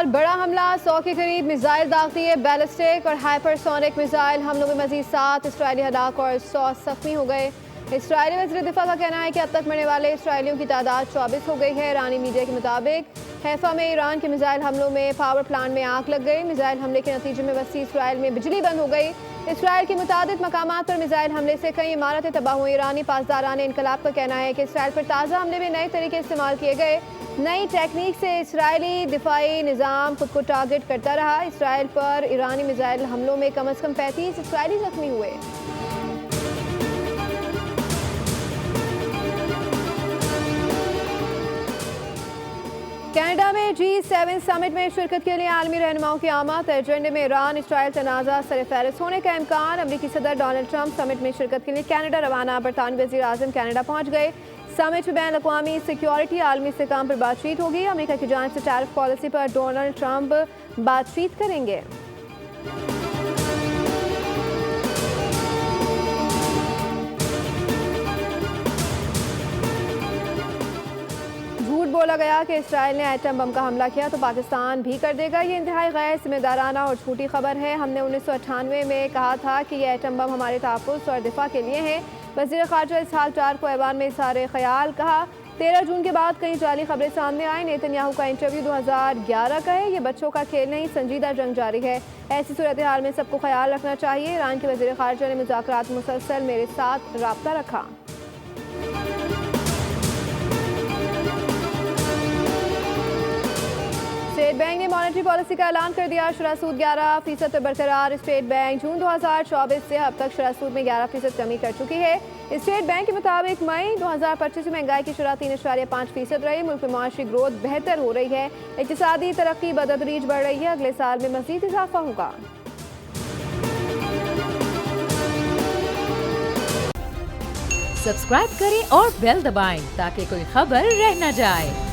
पर बड़ा हमला, 100 के करीब मिसाइल दागती है। बैलिस्टिक और हाइपरसोनिक मिसाइल हमलों में मजीद 7 इसराइली हलाक और 100 जख्मी हो गए। इसराइली वज़ीर दिफा का कहना है कि अब तक मरने वाले इसराइलियों की तादाद 24 हो गई है। ईरानी मीडिया के मुताबिक हैफा में ईरान के मिसाइल हमलों में पावर प्लांट में आग लग गई। मिसाइल हमले के नतीजे में वसी इसराइल में बिजली बंद हो गई। इसराइल के मुताबिक मकामात पर मिसाइल हमले से कई इमारतें तबाह हुई। ईरानी पासदारान इनकलाब का कहना है कि इसराइल पर ताज़ा हमले में नए तरीके इस्तेमाल किए गए। नई टेक्निक से इसराइली दिफाई निज़ाम खुद को टारगेट करता रहा। इसराइल पर ईरानी मिसाइल हमलों में कम से कम 35 इसराइली जख्मी हुए। कनाडा में G7 समिट में शिरकत के लिए आलमी रहनुमाओं की आमद। एजेंडे में ईरान इसराइल तनाज़ा सरफहरिस्त होने का इम्कान। अमरीकी सदर डोनाल्ड ट्रंप समिट में शिरकत के लिए कनाडा रवाना। बरतानवी वज़ीर आज़म कनाडा पहुँच गए। समिट में बैन अक़वामी सिक्योरिटी आलमी इस्तेहकाम पर बातचीत होगी। अमरीका की जानिब से टैरिफ पॉलिसी पर डोनाल्ड ट्रंप बातचीत करेंगे। झूठ बोला गया कि इसराइल ने एटम बम का हमला किया तो पाकिस्तान भी कर देगा। ये इंतहाई गैर जिम्मेदाराना और झूठी खबर है। हमने 1998 में कहा था कि यह एटम बम हमारे तहफ़्फ़ुज़ और दिफा के लिए है। वज़ीर ख़ारजा इसहाक़ डार को ऐवान में इज़हार ख़याल कहा। 13 जून के बाद कई जाली खबरें सामने आई। नेतन्याहू का इंटरव्यू 2011 का है। ये बच्चों का खेल नहीं, संजीदा जंग जारी है। ऐसी सूरत हाल में सबको ख्याल रखना चाहिए। ईरान के वज़ीर ख़ारजा ने मुज़ाकरात मुसलसल मेरे साथ राब्ता रखा। स्टेट बैंक ने मॉनेटरी पॉलिसी का ऐलान कर दिया। शुरा सूद 11% पर बरकरार। स्टेट बैंक जून 2024 से अब तक शुरा सूद में 11% कमी कर चुकी है। स्टेट बैंक के मुताबिक मई 2025 में महंगाई की शुरा 3.5% रही। मुल्क में माशी ग्रोथ बेहतर हो रही है। इक़्तिसादी तरक्की बतदरीज बढ़ रही है। अगले साल में मज़ीद इजाफा होगा। सब्सक्राइब करें और बेल दबाएं ताकि कोई खबर रह न जाए।